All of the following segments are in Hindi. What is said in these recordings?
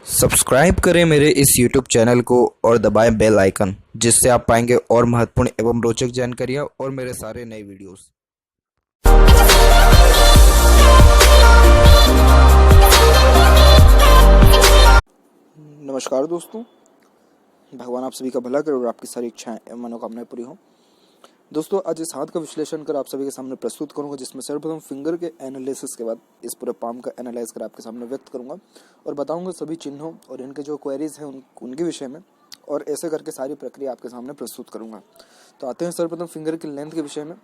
सब्सक्राइब करें मेरे इस YouTube चैनल को और दबाएं बेल आइकन, जिससे आप पाएंगे और महत्वपूर्ण एवं रोचक जानकारियाँ और मेरे सारे नए वीडियोस। नमस्कार दोस्तों, भगवान आप सभी का भला करे और आपकी सारी इच्छाएं एवं मनोकामनाएं पूरी हों। दोस्तों, आज इस हाथ का विश्लेषण कर आप सभी के सामने प्रस्तुत करूंगा, जिसमें सर्वप्रथम फिंगर के एनालिसिस के बाद इस पूरे पाम का एनालाइज कर आपके सामने व्यक्त करूंगा और बताऊंगा सभी चिन्हों और इनके जो क्वेरीज हैं उनके विषय में, और ऐसे करके सारी प्रक्रिया आपके सामने प्रस्तुत करूंगा। तो आते हैं सर्वप्रथम फिंगर की लेंथ के विषय में।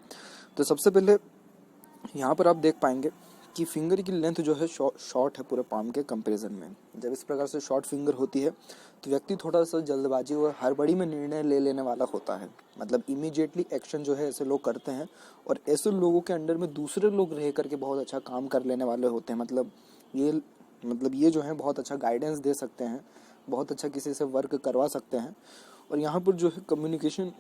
तो सबसे पहले यहाँ पर आप देख पाएंगे कि फिंगर की लेंथ जो है शॉर्ट है पूरे पाम के कंपैरिजन में। जब इस प्रकार से शॉर्ट फिंगर होती है तो व्यक्ति थोड़ा सा जल्दबाजी और हड़बड़ी में निर्णय ले लेने वाला होता है। मतलब इमीडिएटली एक्शन जो है ऐसे लोग करते हैं, और ऐसे लोगों के अंडर में दूसरे लोग रह करके बहुत अच्छा काम कर लेने वाले होते हैं। मतलब ये जो है बहुत अच्छा गाइडेंस दे सकते हैं, बहुत अच्छा किसी से वर्क करवा सकते हैं। और यहाँ पर जो है कम्युनिकेशन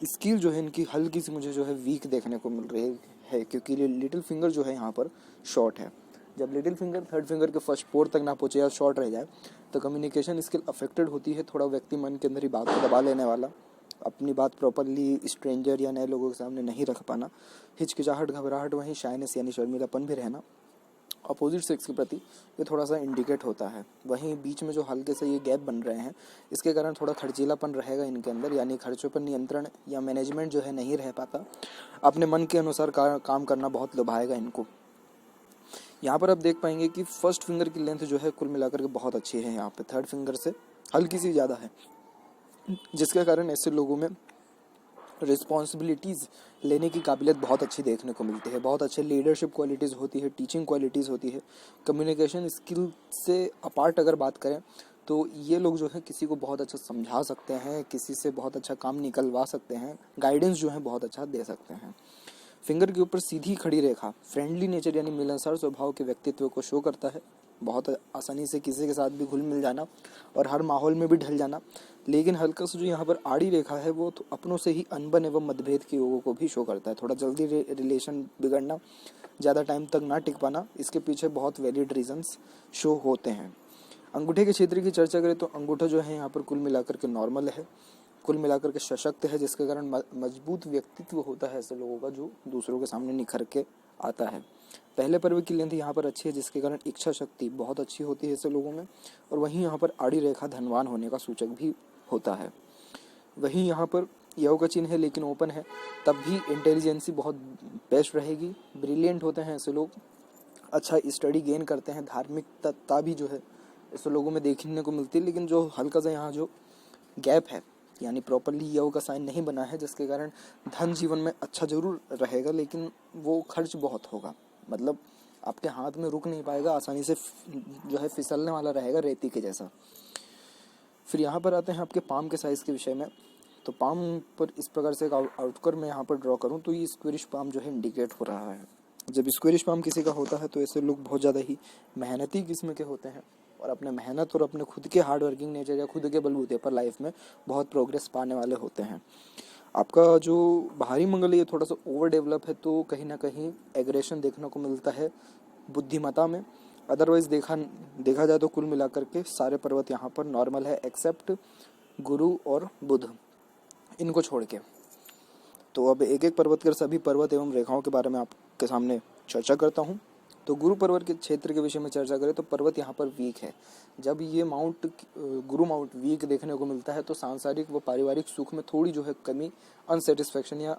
स्किल जो है इनकी हल्की सी मुझे जो है वीक देखने को मिल रही है, क्योंकि लिटिल फिंगर जो है यहाँ पर शॉर्ट है। जब लिटिल फिंगर थर्ड फिंगर के फर्स्ट फोर तक ना पहुँचे या शॉर्ट रह जाए तो कम्युनिकेशन स्किल अफेक्टेड होती है। थोड़ा व्यक्ति मन के अंदर ही बात को दबा लेने वाला, अपनी बात प्रॉपरली स्ट्रेंजर या नए लोगों के सामने नहीं रख पाना, हिचकिचाहट, घबराहट, वहीं शाइनेस यानी शर्मीलापन भी रहना अपोजिट सेक्स के प्रति ये थोड़ा सा इंडिकेट होता है। वहीं बीच में जो हल्के से ये गैप बन रहे हैं, इसके कारण थोड़ा खर्चीलापन रहेगा इनके अंदर, यानी खर्चों पर नियंत्रण या मैनेजमेंट जो है नहीं रह पाता। अपने मन के अनुसार काम करना बहुत लुभाएगा इनको। यहाँ पर आप देख पाएंगे कि फर्स्ट फिंगर की लेंथ जो है कुल मिलाकर के बहुत अच्छी है, यहाँ पे थर्ड फिंगर से हल्की सी ज़्यादा है, जिसके कारण ऐसे लोगों में रिस्पॉन्सिबिलिटीज़ लेने की काबिलियत बहुत अच्छी देखने को मिलती है। बहुत अच्छे लीडरशिप क्वालिटीज़ होती है, टीचिंग क्वालिटीज़ होती है। कम्युनिकेशन स्किल से अपार्ट अगर बात करें तो ये लोग जो है किसी को बहुत अच्छा समझा सकते हैं, किसी से बहुत अच्छा काम निकलवा सकते हैं, गाइडेंस जो है बहुत अच्छा दे सकते हैं। फिंगर के ऊपर सीधी खड़ी रेखा फ्रेंडली नेचर यानी मिलनसार स्वभाव के व्यक्तित्व को शो करता है। बहुत आसानी से किसी के साथ भी घुल मिल जाना और हर माहौल में भी ढल जाना। लेकिन हल्का सा जो यहाँ पर आड़ी रेखा है वो तो अपनों से ही अनबन एवं मतभेद के योगों को भी शो करता है। थोड़ा जल्दी रिलेशन बिगड़ना, ज़्यादा टाइम तक ना टिक पाना, इसके पीछे बहुत वैलिड रीजंस शो होते हैं। अंगूठे के क्षेत्र की चर्चा करें तो अंगूठा जो है यहाँ पर कुल मिलाकर के नॉर्मल है, कुल मिलाकर के सशक्त है, जिसके कारण मजबूत व्यक्तित्व होता है ऐसे लोगों का जो दूसरों के सामने निखर के आता है। पहले पर्व की लेंथ यहाँ पर अच्छी है, जिसके कारण इच्छा शक्ति बहुत अच्छी होती है ऐसे लोगों में। और वहीं यहाँ पर आड़ी रेखा धनवान होने का सूचक भी होता है। वहीं यहाँ पर यव का चिन्ह है लेकिन ओपन है, तब भी इंटेलिजेंसी बहुत बेस्ट रहेगी। ब्रिलियंट होते हैं ऐसे लोग, अच्छा स्टडी गेन करते हैं, धार्मिकता भी जो है ऐसे लोगों में देखने को मिलती है। लेकिन जो हल्का सा यहाँ जो गैप है, यानी प्रॉपरली यव का साइन नहीं बना है, जिसके कारण धन जीवन में अच्छा जरूर रहेगा, लेकिन वो खर्च बहुत होगा। मतलब आपके हाथ में रुक नहीं पाएगा, आसानी से जो है फिसलने वाला रहेगा, रेती के जैसा। फिर यहाँ पर आते हैं आपके पाम के साइज़ के विषय में। तो पाम पर इस प्रकार से एक आउटकर मैं यहाँ पर ड्रॉ करूँ तो ये स्क्वेरिश पाम जो है इंडिकेट हो रहा है। जब स्क्वेरिश पाम किसी का होता है तो ऐसे लोग बहुत ज़्यादा ही मेहनती किस्म के होते हैं, और अपने मेहनत और अपने खुद के हार्ड वर्किंग नेचर या खुद के बलबूते पर लाइफ में बहुत प्रोग्रेस पाने वाले होते हैं। आपका जो बाहरी मंगल है ये थोड़ा सा ओवर डेवलप है, तो कहीं ना कहीं एग्रेशन देखने को मिलता है बुद्धिमत्ता में। अदरवाइज देखा जाए तो कुल मिलाकर के सारे पर्वत यहाँ पर नॉर्मल है, एक्सेप्ट गुरु और बुध, इनको छोड़ के। तो अब एक एक पर्वत कर सभी पर्वत एवं रेखाओं के बारे में आपके सामने चर्चा करता हूँ। तो गुरु पर्वत के क्षेत्र के विषय में चर्चा करें तो पर्वत यहाँ पर वीक है। जब ये गुरु माउंट वीक देखने को मिलता है तो सांसारिक व पारिवारिक सुख में थोड़ी जो है कमी, अनसेटिस्फैक्शन या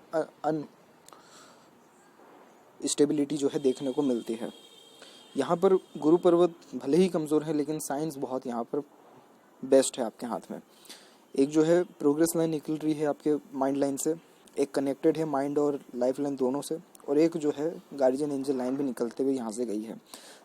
स्टेबिलिटी जो है देखने को मिलती है। यहाँ पर गुरु पर्वत भले ही कमज़ोर है, लेकिन साइंस बहुत यहाँ पर बेस्ट है आपके हाथ में। एक जो है प्रोग्रेस लाइन निकल रही है आपके माइंड लाइन से, एक कनेक्टेड है माइंड और लाइफ लाइन दोनों से, और एक जो है गार्जियन एंजल लाइन भी निकलते हुए यहाँ से गई है।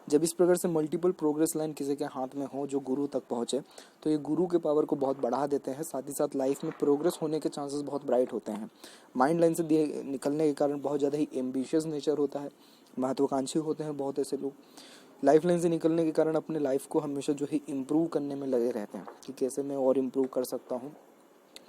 जब इस प्रकार से मल्टीपल प्रोग्रेस लाइन किसी के हाथ में हो जो गुरु तक पहुँचे तो ये गुरु के पावर को बहुत बढ़ा देते हैं, साथ ही साथ लाइफ में प्रोग्रेस होने के चांसेस बहुत ब्राइट होते हैं। माइंड लाइन से निकलने के कारण बहुत ज़्यादा ही एम्बिशियस नेचर होता है, महत्वाकांक्षी होते हैं बहुत ऐसे लोग। लाइफ लाइन से निकलने के कारण अपने लाइफ को हमेशा जो है इम्प्रूव करने में लगे रहते हैं कि कैसे मैं और इम्प्रूव कर सकता हूँ,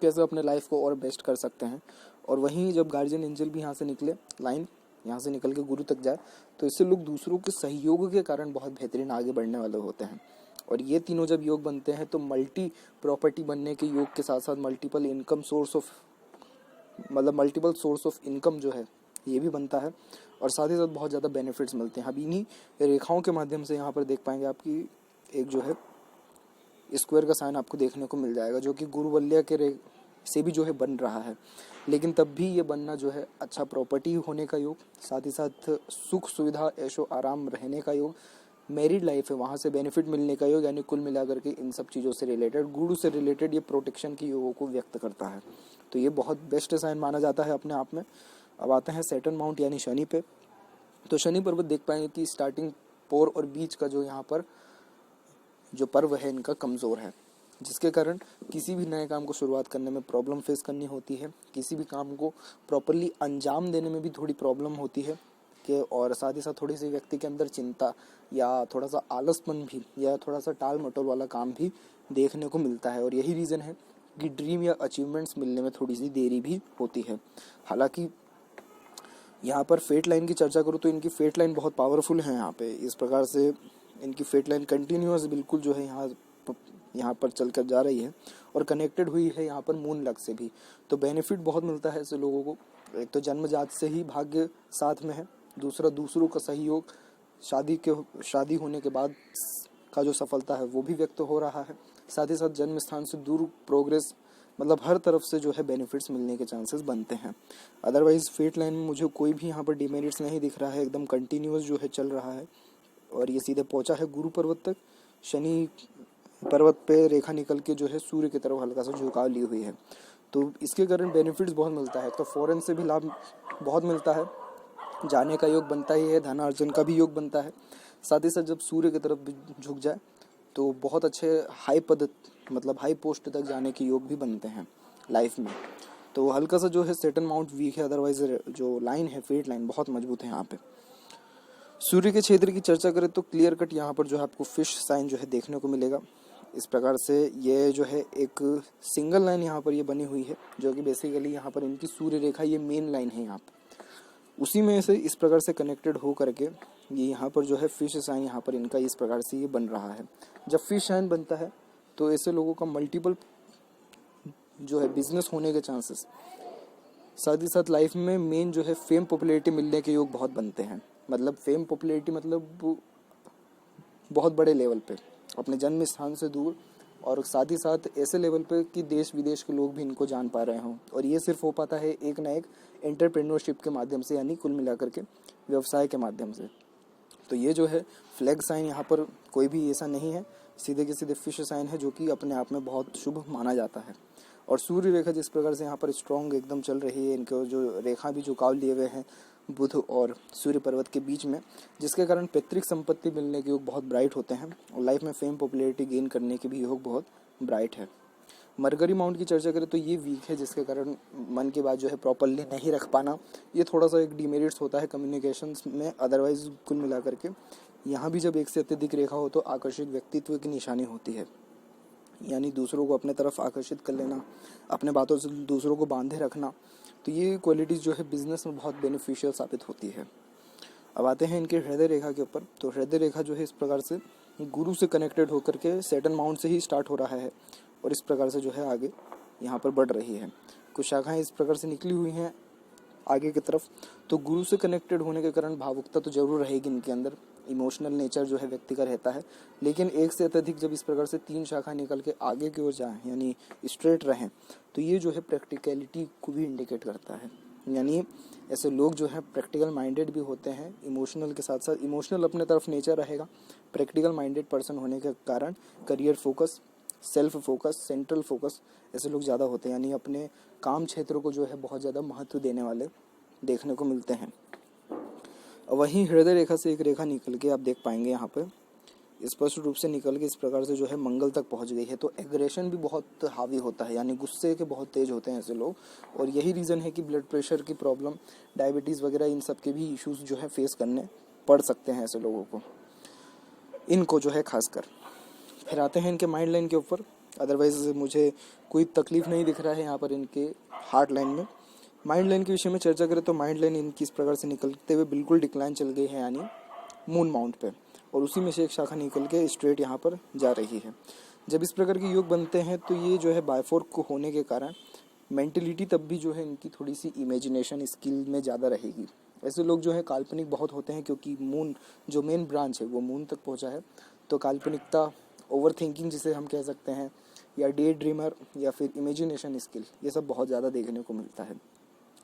कैसे अपने लाइफ को और बेस्ट कर सकते हैं। और वहीं जब गार्जियन एंजल भी यहाँ से निकले, लाइन यहाँ से निकल के गुरु तक जाए, तो इससे लोग दूसरों के सहयोग के कारण बहुत बेहतरीन आगे बढ़ने वाले होते हैं। और ये तीनों जब योग बनते हैं तो मल्टी प्रॉपर्टी बनने के योग के साथ साथ मल्टीपल इनकम सोर्स ऑफ मतलब मल्टीपल सोर्स ऑफ इनकम जो है ये भी बनता है, और साथ ही साथ बहुत ज़्यादा बेनिफिट्स मिलते हैं। अब इन्हीं रेखाओं के माध्यम से यहाँ पर देख पाएंगे आपकी एक जो है स्क्वायर का साइन आपको देखने को मिल जाएगा, जो कि गुरुवल्या के से भी जो है बन रहा है। लेकिन तब भी ये बनना जो है अच्छा प्रॉपर्टी होने का योग, साथ ही साथ सुख सुविधा ऐशो आराम रहने का योग, मैरिड लाइफ है वहाँ से बेनिफिट मिलने का योग, यानी कुल मिलाकर के इन सब चीज़ों से रिलेटेड, गुरु से रिलेटेड ये प्रोटेक्शन की योगों को व्यक्त करता है। तो ये बहुत बेस्ट साइन माना जाता है अपने आप में। अब आते हैं सैटर्न माउंट यानी शनि पे। तो शनि पर्वत देख पाएंगे कि स्टार्टिंग पोर और बीच का जो यहाँ पर जो पर्व है इनका कमज़ोर है, जिसके कारण किसी भी नए काम को शुरुआत करने में प्रॉब्लम फेस करनी होती है, किसी भी काम को प्रॉपरली अंजाम देने में भी थोड़ी प्रॉब्लम होती है कि, और साथ ही साथ थोड़ी सी व्यक्ति के अंदर चिंता या थोड़ा सा आलसपन भी या थोड़ा सा टाल मटोल वाला काम भी देखने को मिलता है। और यही रीज़न है कि ड्रीम या अचीवमेंट्स मिलने में थोड़ी सी देरी भी होती है। हालांकि यहाँ पर फेट लाइन की चर्चा करूँ तो इनकी फेट लाइन बहुत पावरफुल है। यहाँ पे इस प्रकार से इनकी फेट लाइन कंटिन्यूअस बिल्कुल जो है यहाँ पर चल कर जा रही है और कनेक्टेड हुई है यहाँ पर मून लग से भी। तो बेनिफिट बहुत मिलता है ऐसे लोगों को। एक तो जन्मजात से ही भाग्य साथ में है, दूसरा दूसरों का सहयोग, शादी होने के बाद का जो सफलता है वो भी व्यक्त हो रहा है, साथ ही साथ जन्म स्थान से दूर प्रोग्रेस, मतलब हर तरफ से जो है बेनिफिट्स मिलने के चांसेस बनते हैं। अदरवाइज फेट लाइन में मुझे कोई भी यहाँ पर डिमेरिट्स नहीं दिख रहा है, एकदम कंटिन्यूअस जो है चल रहा है और ये सीधे पहुँचा है गुरु पर्वत तक। शनि पर्वत पे रेखा निकल के जो है सूर्य की तरफ हल्का सा झुकाव ली हुई है, तो इसके कारण बेनिफिट्स बहुत मिलता है। तो फॉरेन से भी लाभ बहुत मिलता है, जाने का योग बनता ही है, धनार्जन का भी योग बनता है। साथ ही साथ जब सूर्य की तरफ झुक जाए तो बहुत अच्छे हाई पद मतलब हाई पोस्ट तक जाने के योग भी बनते हैं लाइफ में। तो हल्का सा जो है सैटर्न माउंट वीक है, अदरवाइज जो लाइन है फेट लाइन बहुत मजबूत है। यहाँ पे सूर्य के क्षेत्र की चर्चा करें तो क्लियर कट यहाँ पर जो है आपको फिश साइन जो है देखने को मिलेगा। इस प्रकार से ये जो है एक सिंगल लाइन यहाँ पर ये बनी हुई है, जो कि बेसिकली यहाँ पर इनकी सूर्य रेखा ये मेन लाइन है यहाँ पर, उसी में से इस प्रकार से कनेक्टेड हो करके ये यहाँ पर जो है फिश साइन यहाँ पर इनका इस प्रकार से ये बन रहा है। जब फिश साइन बनता है तो ऐसे लोगों का मल्टीपल जो है बिजनेस होने के चांसेस, साथ ही साथ लाइफ में मेन जो है फेम पॉपुलैरिटी मिलने के योग बहुत बनते हैं। मतलब फेम पॉपुलैरिटी मतलब बहुत बड़े लेवल पे, अपने जन्म स्थान से दूर, और साथ ही साथ ऐसे लेवल पे कि देश विदेश के लोग भी इनको जान पा रहे हों। और ये सिर्फ हो पाता है एक ना एक एंटरप्रेन्योरशिप के माध्यम से, यानी कुल मिलाकर के व्यवसाय के माध्यम से। तो ये जो है फ्लैग साइन यहाँ पर कोई भी ऐसा नहीं है, सीधे के सीधे फिश साइन है, जो कि अपने आप में बहुत शुभ माना जाता है। और सूर्य रेखा जिस प्रकार से यहाँ पर स्ट्रॉन्ग एकदम चल रही है, इनके जो रेखा भी झुकाव लिए हुए हैं बुध और सूर्य पर्वत के बीच में, जिसके कारण पैतृक संपत्ति मिलने के योग बहुत ब्राइट होते हैं और लाइफ में फेम पॉपुलैरिटी गेन करने के भी योग बहुत ब्राइट है। मरकरी माउंट की चर्चा करें तो ये वीक है, जिसके कारण मन की बात जो है प्रॉपरली नहीं रख पाना, ये थोड़ा सा एक डिमेरिट्स होता है कम्युनिकेशंस में। अदरवाइज कुल मिलाकर के यहाँ भी जब एक से अत्यधिक रेखा हो तो आकर्षित व्यक्तित्व की निशानी होती है, यानी दूसरों को अपने तरफ आकर्षित कर लेना, अपने बातों से दूसरों को बांधे रखना। तो ये क्वालिटीज़ जो है बिजनेस में बहुत बेनिफिशियल साबित होती है। अब आते हैं इनके हृदय रेखा के ऊपर। तो हृदय रेखा जो है इस प्रकार से गुरु से कनेक्टेड होकर के सैटर्न माउंट से ही स्टार्ट हो रहा है और इस प्रकार से जो है आगे यहाँ पर बढ़ रही है। कुछ शाखाएं इस प्रकार से निकली हुई हैं आगे की तरफ। तो गुरु से कनेक्टेड होने के कारण भावुकता तो जरूर रहेगी इनके अंदर, इमोशनल नेचर जो है व्यक्ति का रहता है, लेकिन एक से अत्यधिक जब इस प्रकार से 3 शाखा निकल के आगे की ओर जाएं, यानी स्ट्रेट रहें, तो ये जो है प्रैक्टिकलिटी को भी इंडिकेट करता है। यानी ऐसे लोग जो हैं प्रैक्टिकल माइंडेड भी होते हैं, इमोशनल के साथ साथ इमोशनल अपने तरफ नेचर रहेगा, प्रैक्टिकल माइंडेड पर्सन होने के कारण career focus, self focus, central focus ऐसे लोग ज़्यादा होते हैं, यानी अपने काम क्षेत्र को जो है बहुत ज़्यादा महत्व देने वाले देखने को मिलते हैं। वहीं हृदय रेखा से एक रेखा निकल के आप देख पाएंगे यहाँ पर स्पष्ट रूप से निकल के इस प्रकार से जो है मंगल तक पहुँच गई है। तो एग्रेशन भी बहुत हावी होता है, यानी गुस्से के बहुत तेज होते हैं ऐसे लोग, और यही रीज़न है कि ब्लड प्रेशर की प्रॉब्लम, डायबिटीज़ वगैरह इन सब के भी इश्यूज़ जो है फेस करने पड़ सकते हैं ऐसे लोगों को, इनको जो है खासकर। फिर आते हैं इनके माइंड लाइन के ऊपर। अदरवाइज मुझे कोई तकलीफ नहीं दिख रहा है यहाँ पर इनके हार्ट लाइन में। माइंड लाइन के विषय में चर्चा करें तो माइंड लाइन इनकी इस प्रकार से निकलते हुए बिल्कुल डिक्लाइन चल गई है, यानी मून माउंट पे। और उसी में से एक शाखा निकल के स्ट्रेट यहाँ पर जा रही है। जब इस प्रकार के योग बनते हैं तो ये जो है बायफोर्क को होने के कारण मेंटलिटी तब भी जो है इनकी थोड़ी सी इमेजिनेशन स्किल में ज़्यादा रहेगी। ऐसे लोग जो है काल्पनिक बहुत होते हैं, क्योंकि मून जो मेन ब्रांच है वो मून तक पहुंचा है, तो काल्पनिकता, ओवर थिंकिंग जिसे हम कह सकते हैं, या डे ड्रीमर, या फिर इमेजिनेशन स्किल, ये सब बहुत ज़्यादा देखने को मिलता है।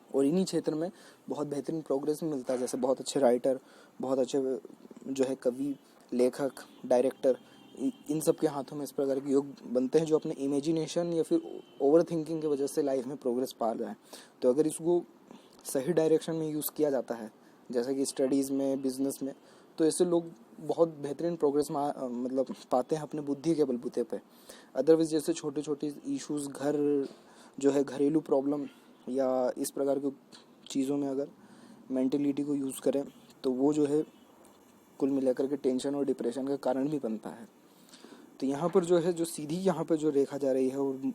और इन्हीं क्षेत्र में बहुत बेहतरीन प्रोग्रेस मिलता है, जैसे बहुत अच्छे राइटर, बहुत अच्छे जो है कवि, लेखक, डायरेक्टर, इन सब के हाथों में इस प्रकार के योग बनते हैं जो अपने इमेजिनेशन या फिर ओवर थिंकिंग की वजह से लाइफ में प्रोग्रेस पा रहे हैं। तो अगर इसको सही डायरेक्शन में यूज़ किया जाता है, जैसे कि स्टडीज़ में, बिजनेस में, तो ऐसे लोग बहुत बेहतरीन प्रोग्रेस मतलब पाते हैं अपने बुद्धि के बलबूते पे। अदरवाइज जैसे छोटे छोटे इश्यूज़, घर जो है घरेलू प्रॉब्लम या इस प्रकार की चीज़ों में अगर मेंटलिटी को यूज़ करें तो वो जो है कुल मिलाकर के टेंशन और डिप्रेशन का कारण भी बनता है। तो यहाँ पर जो है जो सीधी यहाँ पर जो रेखा जा रही है और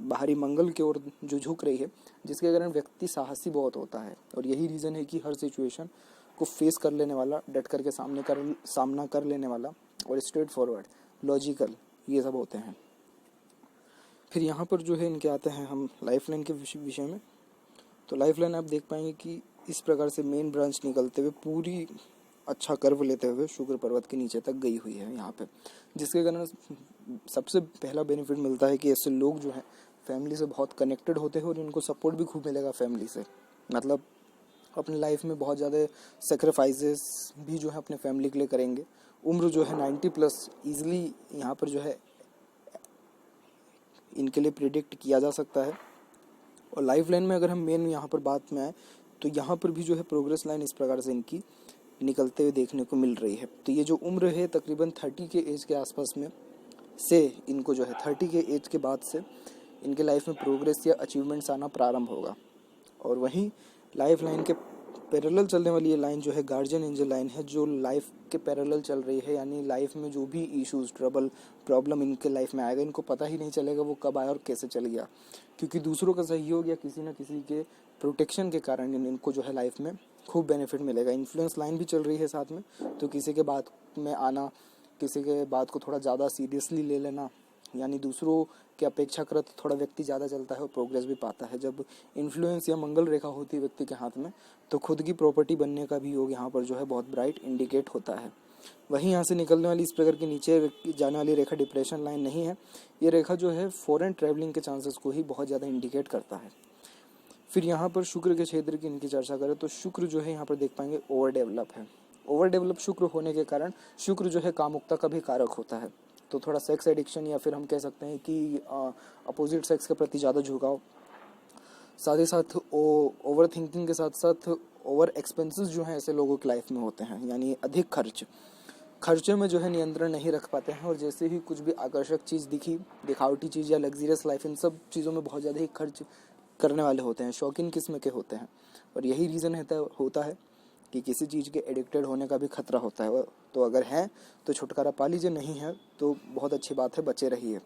बाहरी मंगल की ओर जो झुक रही है, जिसके कारण व्यक्ति साहसी बहुत होता है। और यही रीज़न है कि हर सिचुएशन को फेस कर लेने वाला, डट करके सामना कर लेने वाला और स्ट्रेट फॉरवर्ड, लॉजिकल, ये सब होते हैं। फिर यहाँ पर जो है इनके आते हैं हम लाइफ लाइन के विषय में। तो लाइफ लाइन आप देख पाएंगे कि इस प्रकार से मेन ब्रांच निकलते हुए पूरी अच्छा कर्व लेते हुए शुक्र पर्वत के नीचे तक गई हुई है यहाँ पे, जिसके कारण सबसे पहला बेनिफिट मिलता है कि ऐसे लोग जो हैं फैमिली से बहुत कनेक्टेड होते हैं और इनको सपोर्ट भी खूब मिलेगा फैमिली से। मतलब अपनी लाइफ में बहुत ज़्यादा सेक्रीफाइसेस भी जो है अपने फैमिली के लिए करेंगे। उम्र जो है 90+ ईजिली यहाँ पर जो है इनके लिए प्रिडिक्ट किया जा सकता है। और लाइफ लाइन में अगर हम मेन यहाँ पर बात में आए तो यहाँ पर भी जो है प्रोग्रेस लाइन इस प्रकार से इनकी निकलते हुए देखने को मिल रही है। तो ये जो उम्र है तकरीबन 30 के एज के आसपास में से इनको जो है 30 के एज के बाद से इनके लाइफ में प्रोग्रेस या अचीवमेंट्स आना प्रारंभ होगा। और वहीं लाइफ लाइन के पैरेलल चलने वाली ये लाइन जो है गार्जियन एंजल लाइन है, जो लाइफ के पैरेलल चल रही है। यानी लाइफ में जो भी इश्यूज, ट्रबल, प्रॉब्लम इनके लाइफ में आएगा, इनको पता ही नहीं चलेगा वो कब आया और कैसे चल गया, क्योंकि दूसरों का सहयोग या किसी न किसी के प्रोटेक्शन के कारण इनको जो है लाइफ में खूब बेनिफिट मिलेगा। इन्फ्लुएंस लाइन भी चल रही है साथ में, तो किसी के बात में आना, किसी के बात को थोड़ा ज़्यादा सीरियसली ले लेना, यानी दूसरों के अपेक्षाकृत थोड़ा व्यक्ति ज़्यादा चलता है और प्रोग्रेस भी पाता है। जब इन्फ्लुएंस या मंगल रेखा होती है व्यक्ति के हाथ में, तो खुद की प्रॉपर्टी बनने का भी योग यहाँ पर जो है बहुत ब्राइट इंडिकेट होता है। वहीं यहाँ से निकलने वाली इस प्रकार की नीचे जाने वाली रेखा डिप्रेशन लाइन नहीं है। ये रेखा जो है फॉरेन ट्रैवलिंग के चांसेस को ही बहुत ज़्यादा इंडिकेट करता है। फिर यहाँ पर शुक्र के क्षेत्र की इनकी चर्चा करें तो शुक्र जो है यहाँ पर देख पाएंगे ओवर डेवलप है। ओवर डेवलप शुक्र होने के कारण शुक्र जो है कामुकता का भी कारक होता है। तो थोड़ा सेक्स एडिक्शन या फिर हम कह सकते हैं कि अपोजिट सेक्स के प्रति ज़्यादा झुकाव, साथ ही साथ ओवर थिंकिंग के साथ साथ ओवर एक्सपेंसेस जो हैं ऐसे लोगों की लाइफ में होते हैं, यानी अधिक खर्चे में जो है नियंत्रण नहीं रख पाते हैं। और जैसे ही कुछ भी आकर्षक चीज़ दिखी, दिखावटी चीज़ या लग्जरियस लाइफ, इन सब चीज़ों में बहुत ज़्यादा ही खर्च करने वाले होते हैं, शौकीन किस्म के होते हैं। और यही रीज़न होता है कि किसी चीज़ के एडिक्टेड होने का भी खतरा होता है। तो अगर है तो छुटकारा पा लीजिए, नहीं है तो बहुत अच्छी बात है, बचे रहिए।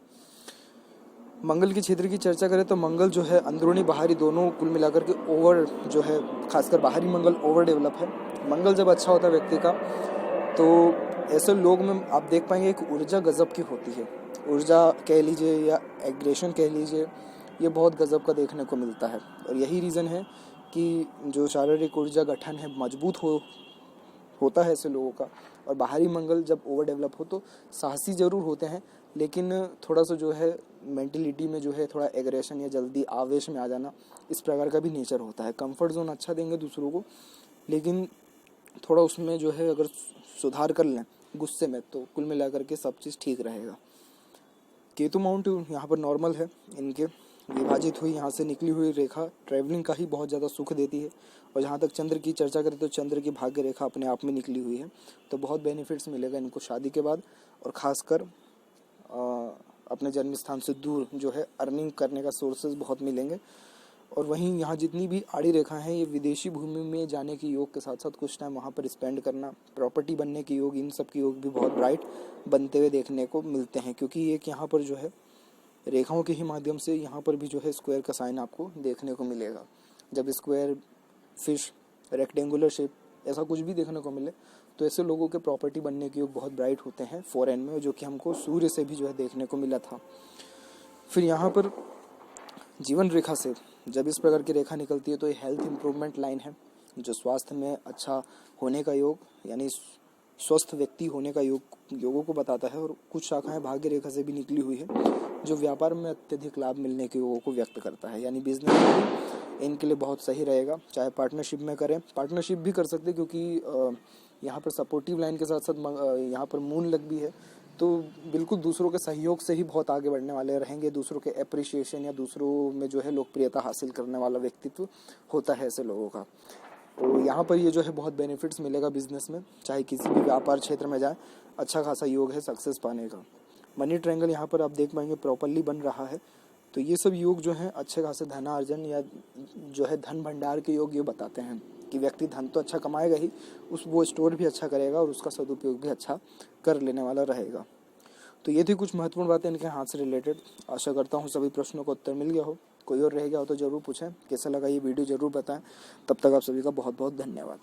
मंगल के क्षेत्र की चर्चा करें तो मंगल जो है अंदरूनी बाहरी दोनों कुल मिलाकर के ओवर जो है, खासकर बाहरी मंगल ओवर डेवलप है। मंगल जब अच्छा होता है व्यक्ति का, तो ऐसे लोग में आप देख पाएंगे एक ऊर्जा गजब की होती है। ऊर्जा कह लीजिए या एग्रेशन कह लीजिए, ये बहुत गजब का देखने को मिलता है। और यही रीज़न है कि जो शारीरिक ऊर्जा गठन है मजबूत होता है ऐसे लोगों का। और बाहरी मंगल जब ओवर डेवलप हो तो साहसी ज़रूर होते हैं, लेकिन थोड़ा सा जो है मेंटलिटी में जो है थोड़ा एग्रेशन या जल्दी आवेश में आ जाना, इस प्रकार का भी नेचर होता है। कंफर्ट जोन अच्छा देंगे दूसरों को, लेकिन थोड़ा उसमें जो है अगर सुधार कर लें गुस्से में, तो कुल मिलाकर के सब चीज़ ठीक रहेगा। केतु माउंट यहाँ पर नॉर्मल है, इनके विभाजित हुई यहाँ से निकली हुई रेखा ट्रैवलिंग का ही बहुत ज़्यादा सुख देती है। और जहाँ तक चंद्र की चर्चा करें तो चंद्र की भाग्य रेखा अपने आप में निकली हुई है, तो बहुत बेनिफिट्स मिलेगा इनको शादी के बाद। और ख़ासकर अपने जन्म स्थान से दूर जो है अर्निंग करने का सोर्सेज बहुत मिलेंगे। और वहीं यहाँ जितनी भी आड़ी रेखा हैं, ये विदेशी भूमि में जाने के योग के साथ साथ कुछ टाइम वहाँ पर स्पेंड करना, प्रॉपर्टी बनने के योग, इन सब के योग भी बहुत ब्राइट बनते हुए देखने को मिलते हैं। क्योंकि एक यहाँ पर जो है रेखाओं के ही माध्यम से यहाँ पर भी जो है स्क्वायर का साइन आपको देखने को मिलेगा। जब स्क्वायर, फिश, रेक्टेंगुलर शेप, ऐसा कुछ भी देखने को मिले तो ऐसे लोगों के प्रॉपर्टी बनने के योग बहुत ब्राइट होते हैं फॉरेन में, जो कि हमको सूर्य से भी जो है देखने को मिला था। फिर यहाँ पर जीवन रेखा से जब इस प्रकार की रेखा निकलती है तो ये हेल्थ इंप्रूवमेंट लाइन है, जो स्वास्थ्य में अच्छा होने का योग यानी स्वस्थ व्यक्ति होने का योगों को बताता है। और कुछ शाखाएं भाग्य रेखा से भी निकली हुई है, जो व्यापार में अत्यधिक लाभ मिलने के योगों को व्यक्त करता है। यानी बिजनेस में इनके लिए बहुत सही रहेगा, चाहे पार्टनरशिप में करें, पार्टनरशिप भी कर सकते हैं, क्योंकि यहाँ पर सपोर्टिव लाइन के साथ साथ यहाँ पर मून लग भी है, तो बिल्कुल दूसरों के सहयोग से ही बहुत आगे बढ़ने वाले रहेंगे। दूसरों के अप्रिशिएशन या दूसरों में जो है लोकप्रियता हासिल करने वाला व्यक्तित्व होता है ऐसे लोगों का। तो यहाँ पर ये जो है बहुत बेनिफिट्स मिलेगा बिजनेस में, चाहे किसी भी व्यापार क्षेत्र में जाए, अच्छा खासा योग है सक्सेस पाने का। मनी ट्रायंगल यहाँ पर आप देख पाएंगे प्रॉपरली बन रहा है। तो ये सब योग जो हैं अच्छे खासे धनार्जन या जो है धन भंडार के योग ये बताते हैं कि व्यक्ति धन तो अच्छा कमाएगा ही, वो स्टोर भी अच्छा करेगा और उसका सदुपयोग भी अच्छा कर लेने वाला रहेगा। तो ये थी कुछ महत्वपूर्ण बातें इनके हाथ से रिलेटेड। आशा करता हूँ सभी प्रश्नों का उत्तर मिल गया हो। कोई और रह गया हो तो ज़रूर पूछें। कैसा लगा ये वीडियो ज़रूर बताएं। तब तक आप सभी का बहुत बहुत धन्यवाद।